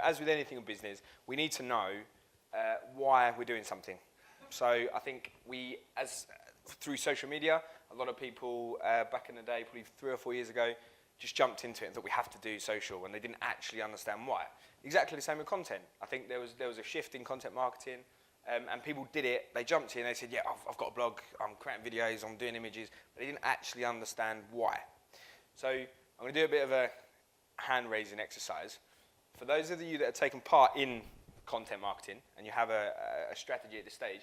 As with anything in business, we need to know why we're doing something. So I think through social media, a lot of people back in the day, probably 3 or 4 years ago, just jumped into it and thought we have to do social, and they didn't actually understand why. Exactly the same with content. I think there was a shift in content marketing, and people did it. They jumped in and they said, yeah, I've got a blog, I'm creating videos, I'm doing images, but they didn't actually understand why. So I'm going to do a bit of a hand-raising exercise. For those of you that have taken part in content marketing and you have a strategy at this stage,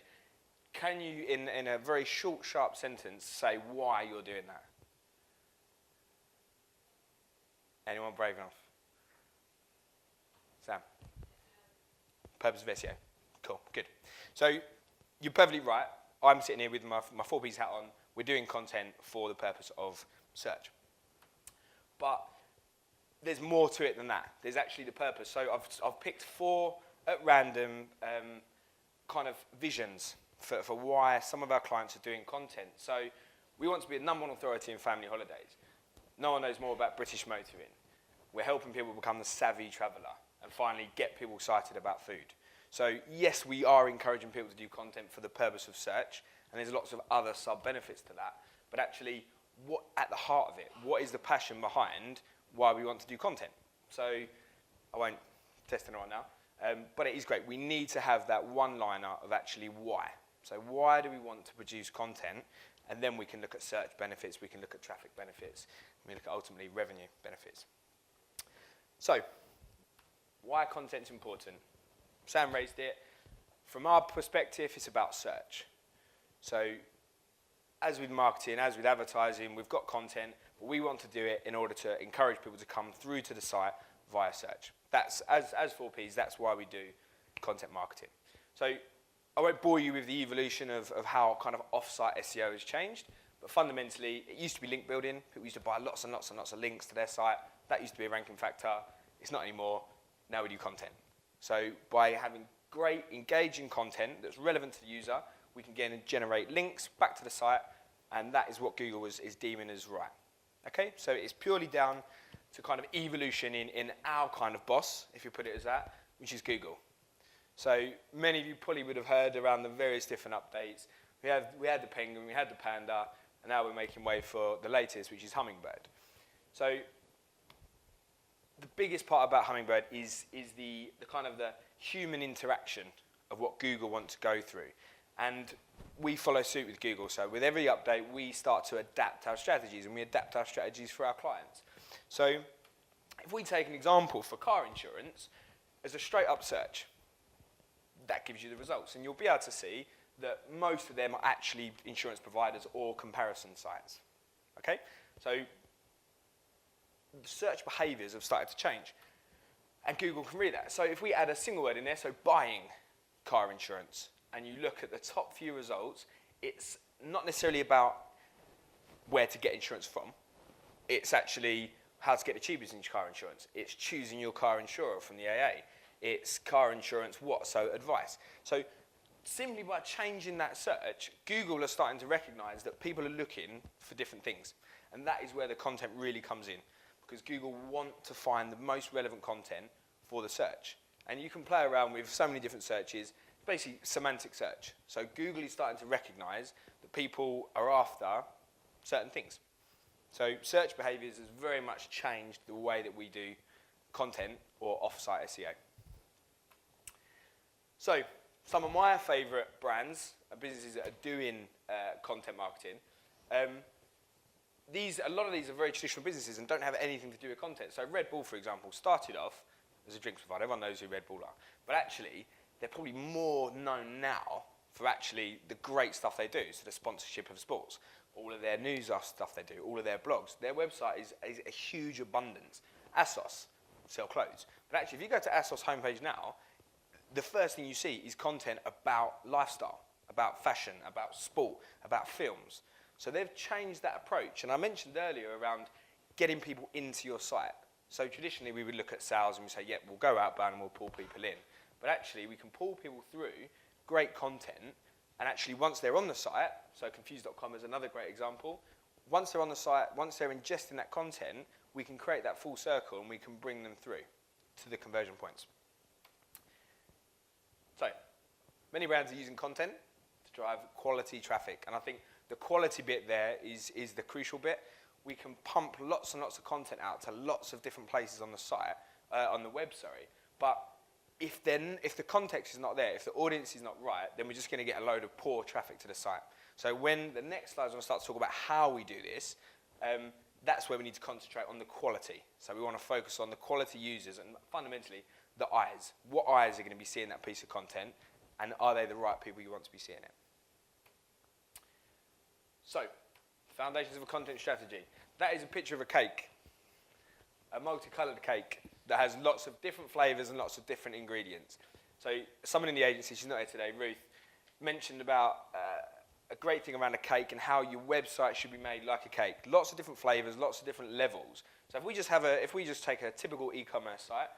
can you, in a very short, sharp sentence, say why you're doing that? Anyone brave enough? Sam? Purpose of SEO. Cool, good. So you're perfectly right. I'm sitting here with my 4Ps hat on. We're doing content for the purpose of search. But there's more to it than that. There's actually the purpose. So I've picked 4 at random kind of visions for why some of our clients are doing content. So we want to be the #1 authority in family holidays. No one knows more about British motoring. We're helping people become the savvy traveller and finally get people excited about food. So yes, we are encouraging people to do content for the purpose of search, and there's lots of other sub-benefits to that. But actually, what at the heart of it, what is the passion behind why we want to do content? So I won't test anyone now, but it is great. We need to have that one-liner of actually why. So why do we want to produce content? And then we can look at search benefits, we can look at traffic benefits, we look at ultimately revenue benefits. So, why content's important? Sam raised it. From our perspective, it's about search. So, as with marketing, as with advertising, we've got content, but we want to do it in order to encourage people to come through to the site via search. That's, as 4Ps, that's why we do content marketing. So, I won't bore you with the evolution of how kind of off-site SEO has changed, but fundamentally, it used to be link building. People used to buy lots and lots and lots of links to their site. That used to be a ranking factor. It's not anymore. Now we do content. So by having great, engaging content that's relevant to the user, we can again generate links back to the site, and that is what Google is deeming as right. Okay, so it's purely down to kind of evolution in our kind of boss, if you put it as that, which is Google. So many of you probably would have heard around the various different updates. We had the Penguin, we had the Panda, and now we're making way for the latest, which is Hummingbird. So the biggest part about Hummingbird is the kind of the human interaction of what Google want to go through. And we follow suit with Google. So with every update, we start to adapt our strategies, and we adapt our strategies for our clients. So if we take an example for car insurance, as a straight up search, that gives you the results. And you'll be able to see that most of them are actually insurance providers or comparison sites. Okay? So search behaviors have started to change. And Google can read that. So if we add a single word in there, so buying car insurance, and you look at the top few results, it's not necessarily about where to get insurance from. It's actually how to get the cheapest car insurance. It's choosing your car insurer from the AA. It's car insurance what? So advice. So simply by changing that search, Google are starting to recognize that people are looking for different things. And that is where the content really comes in, because Google want to find the most relevant content for the search. And you can play around with so many different searches, basically semantic search. So Google is starting to recognize that people are after certain things. So search behaviors has very much changed the way that we do content or off-site SEO. So some of my favorite brands and businesses that are doing content marketing, a lot of these are very traditional businesses and don't have anything to do with content. So Red Bull, for example, started off as a drinks provider. Everyone knows who Red Bull are. But actually, they're probably more known now for actually the great stuff they do. So the sponsorship of sports, all of their news stuff they do, all of their blogs. Their website is a huge abundance. ASOS sell clothes. But actually, if you go to ASOS homepage now, the first thing you see is content about lifestyle, about fashion, about sport, about films. So they've changed that approach. And I mentioned earlier around getting people into your site. So traditionally, we would look at sales and we say, yeah, we'll go outbound and we'll pull people in. But actually, we can pull people through great content. And actually, once they're on the site, so Confused.com is another great example. Once they're on the site, once they're ingesting that content, we can create that full circle and we can bring them through to the conversion points. Many brands are using content to drive quality traffic, and I think the quality bit there is the crucial bit. We can pump lots and lots of content out to lots of different places on the site, on the web, sorry, but if the context is not there, if the audience is not right, then we're just going to get a load of poor traffic to the site. So when the next slide is going to start to talk about how we do this, that's where we need to concentrate on the quality. So we want to focus on the quality users and fundamentally the eyes. What eyes are going to be seeing that piece of content, and are they the right people you want to be seeing it? So, foundations of a content strategy. That is a picture of a cake, a multicolored cake that has lots of different flavors and lots of different ingredients. So someone in the agency, she's not here today, Ruth, mentioned about a great thing around a cake and how your website should be made like a cake. Lots of different flavors, lots of different levels. So if we just take a typical e-commerce site,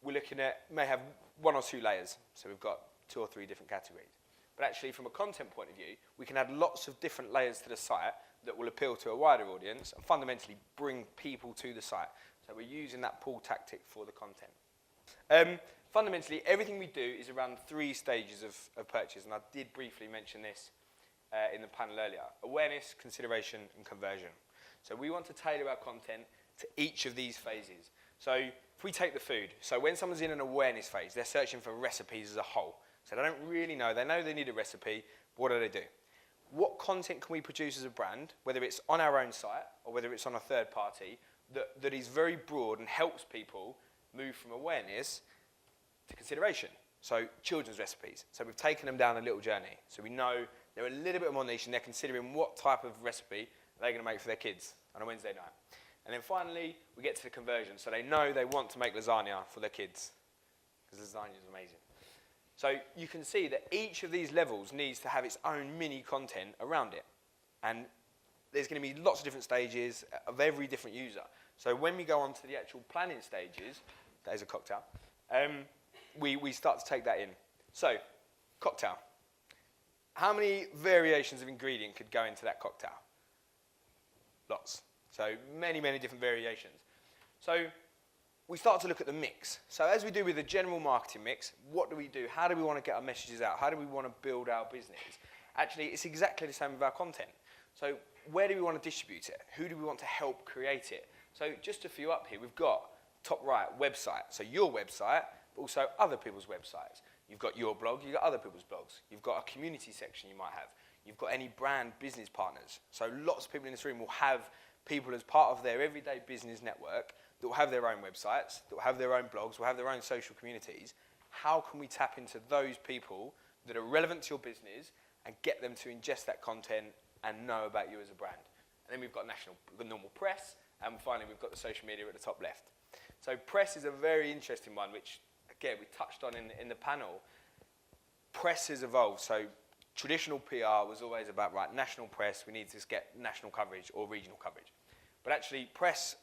we're looking at, may have 1 or 2 layers. So we've got 2 or 3 different categories. But actually, from a content point of view, we can add lots of different layers to the site that will appeal to a wider audience and fundamentally bring people to the site. So we're using that pull tactic for the content. Fundamentally, everything we do is around 3 stages of purchase, and I did briefly mention this in the panel earlier. Awareness, consideration, and conversion. So we want to tailor our content to each of these phases. So if we take the food, so when someone's in an awareness phase, they're searching for recipes as a whole. So they don't really know. They know they need a recipe. What do? What content can we produce as a brand, whether it's on our own site or whether it's on a third party, that is very broad and helps people move from awareness to consideration? So children's recipes. So we've taken them down a little journey. So we know they're a little bit more niche and they're considering what type of recipe they're going to make for their kids on a Wednesday night. And then finally, we get to the conversion. So they know they want to make lasagna for their kids because lasagna is amazing. So you can see that each of these levels needs to have its own mini content around it. And there's going to be lots of different stages of every different user. So when we go on to the actual planning stages, that is a cocktail, we start to take that in. So, cocktail. How many variations of ingredient could go into that cocktail? Lots. So many, many different variations. So we start to look at the mix. So as we do with the general marketing mix, what do? How do we want to get our messages out? How do we want to build our business? Actually, it's exactly the same with our content. So where do we want to distribute it? Who do we want to help create it? So just a few up here, we've got top right, website. So your website, but also other people's websites. You've got your blog, you've got other people's blogs. You've got a community section you might have. You've got any brand business partners. So lots of people in this room will have people as part of their everyday business network that will have their own websites, that will have their own blogs, will have their own social communities. How can we tap into those people that are relevant to your business and get them to ingest that content and know about you as a brand? And then we've got the normal press, and finally we've got the social media at the top left. So press is a very interesting one, which again we touched on in the panel. Press has evolved. So traditional PR was always about, right, national press, we need to get national coverage or regional coverage. But actually press,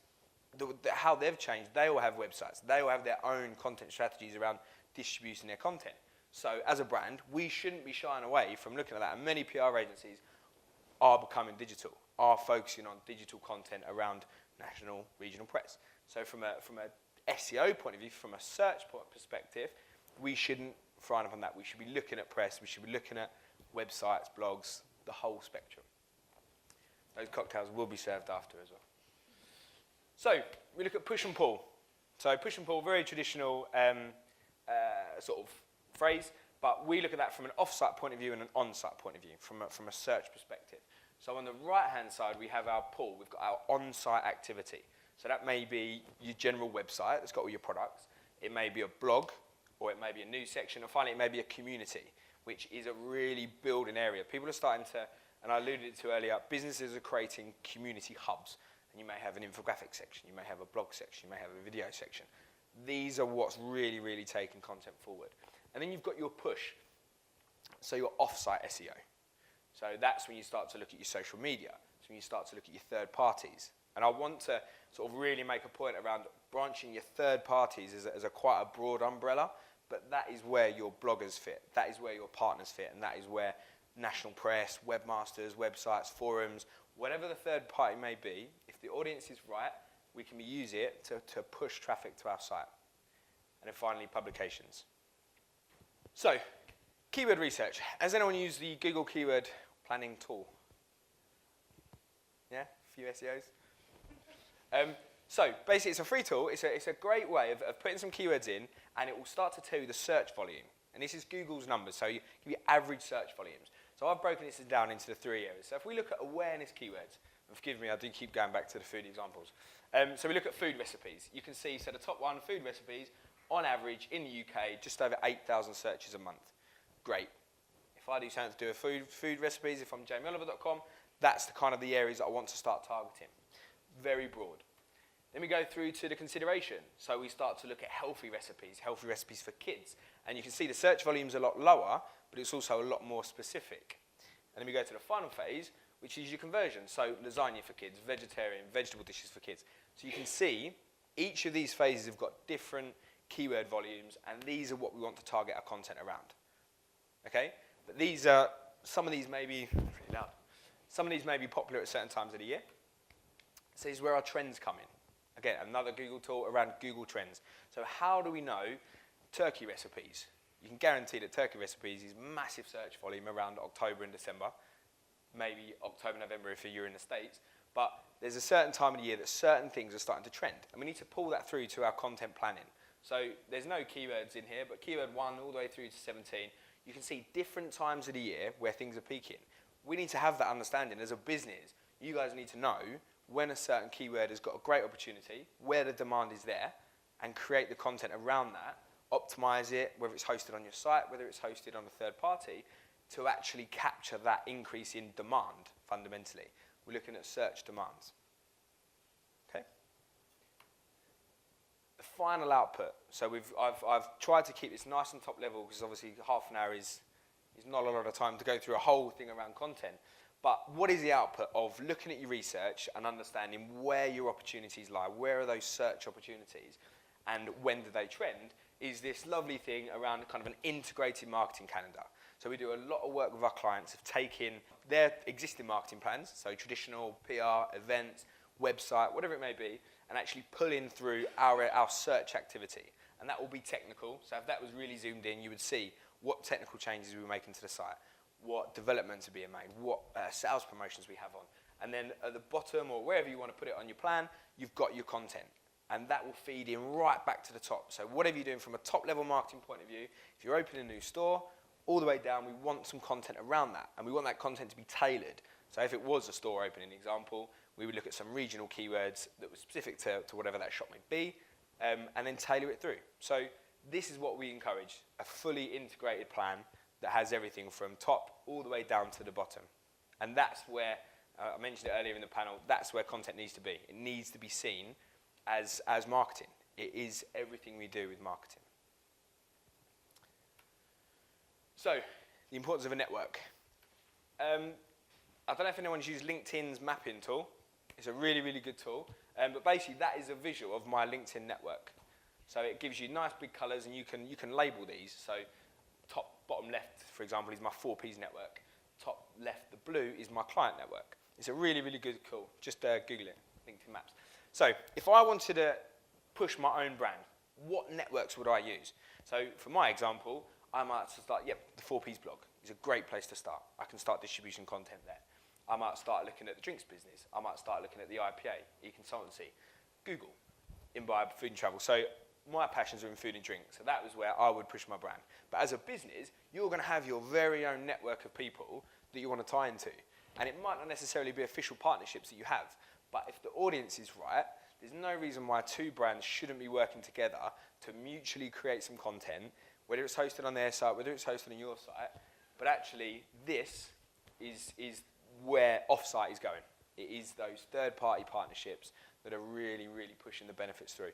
how they've changed, they all have websites. They all have their own content strategies around distributing their content. So as a brand, we shouldn't be shying away from looking at that. And many PR agencies are becoming digital, are focusing on digital content around national, regional press. So from a SEO point of view, from a search perspective, we shouldn't frown upon that. We should be looking at press, we should be looking at websites, blogs, the whole spectrum. Those cocktails will be served after as well. So we look at push and pull. So push and pull, very traditional sort of phrase, but we look at that from an off-site point of view and an on-site point of view, from a search perspective. So on the right-hand side, we have our pull. We've got our on-site activity. So that may be your general website that's got all your products. It may be a blog, or it may be a news section, or finally it may be a community, which is a really building area. People are starting to, and I alluded to earlier, businesses are creating community hubs. And you may have an infographic section, you may have a blog section, you may have a video section. These are what's really, really taking content forward. And then you've got your push, so your off-site SEO. So that's when you start to look at your social media. So when you start to look at your third parties. And I want to sort of really make a point around branching your third parties as a quite a broad umbrella, but that is where your bloggers fit. That is where your partners fit, and that is where national press, webmasters, websites, forums, whatever the third party may be, if the audience is right, we can use it to push traffic to our site. And then finally, publications. So, Keyword research. Has anyone used the Google Keyword Planning tool? Yeah, a few SEOs. So basically, it's a free tool. It's a great way of putting some keywords in, and it will start to tell you the search volume. And this is Google's numbers, so you give you average search volumes. So I've broken this down into the 3 areas. So if we look at awareness keywords, and forgive me, I do keep going back to the food examples. So we look at food recipes. You can see, so the top one, food recipes, on average in the UK, just over 8,000 searches a month. Great. If I do something to do with food recipes, if I'm jamieoliver.com, that's the kind of the areas that I want to start targeting. Very broad. Then we go through to the consideration. So we start to look at healthy recipes for kids. And you can see the search volume's a lot lower, but it's also a lot more specific. And then we go to the final phase, which is your conversion. So lasagna for kids, vegetarian, vegetable dishes for kids. So you can see each of these phases have got different keyword volumes, and these are what we want to target our content around. Okay? But these are, some of these may be, really loud. Some of these may be popular at certain times of the year. So this is where our trends come in. Again, another Google tool around Google Trends. So how do we know turkey recipes? You can guarantee that turkey recipes is massive search volume around October and December. Maybe October, November if you're in the States. But there's a certain time of the year that certain things are starting to trend. And we need to pull that through to our content planning. So there's no keywords in here, but keyword 1 all the way through to 17, you can see different times of the year where things are peaking. We need to have that understanding as a business. You guys need to know when a certain keyword has got a great opportunity, where the demand is there, and create the content around that, optimize it, whether it's hosted on your site, whether it's hosted on a third party, to actually capture that increase in demand, fundamentally. We're looking at search demands. Okay? The final output. So I've tried to keep this nice and top level, because obviously half an hour is not a lot of time to go through a whole thing around content. But what is the output of looking at your research and understanding where your opportunities lie? Where are those search opportunities? And when do they trend? Is this lovely thing around kind of an integrated marketing calendar. So we do a lot of work with our clients of taking their existing marketing plans, so traditional PR, events, website, whatever it may be, and actually pulling through our search activity. And that will be technical. So if that was really zoomed in, you would see what technical changes we were making to the site, what developments are being made, what sales promotions we have on. And then at the bottom, or wherever you want to put it on your plan, you've got your content. And that will feed in right back to the top. So whatever you're doing from a top-level marketing point of view, if you're opening a new store, all the way down, we want some content around that. And we want that content to be tailored. So if it was a store opening example, we would look at some regional keywords that were specific to whatever that shop may be, and then tailor it through. So this is what we encourage, a fully integrated plan that has everything from top all the way down to the bottom. And that's where, I mentioned it earlier in the panel, that's where content needs to be. It needs to be seen as marketing. It is everything we do with marketing. So, the importance of a network. I don't know if anyone's used LinkedIn's mapping tool. It's a really, really good tool. But basically, that is a visual of my LinkedIn network. So it gives you nice big colours, and you can label these. So top, bottom left, for example, is my 4Ps network. Top left, the blue, is my client network. It's a really, really good tool. Just Google it, LinkedIn Maps. So if I wanted to push my own brand, what networks would I use? So for my example, I might start, the 4Ps blog is a great place to start. I can start distribution content there. I might start looking at the drinks business. I might start looking at the IPA, e-consultancy, Google, Imbibe, food and travel. So my passions are in food and drink, so that was where I would push my brand. But as a business, you're going to have your very own network of people that you want to tie into. And it might not necessarily be official partnerships that you have, but if the audience is right, there's no reason why two brands shouldn't be working together to mutually create some content, whether it's hosted on their site, whether it's hosted on your site. But actually, this is where Offsite is going. It is those third-party partnerships that are really, really pushing the benefits through.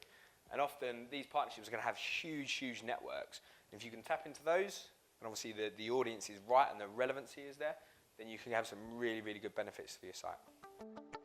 And often, these partnerships are going to have huge, huge networks. And if you can tap into those, and obviously the audience is right and the relevancy is there, then you can have some really, really good benefits for your site.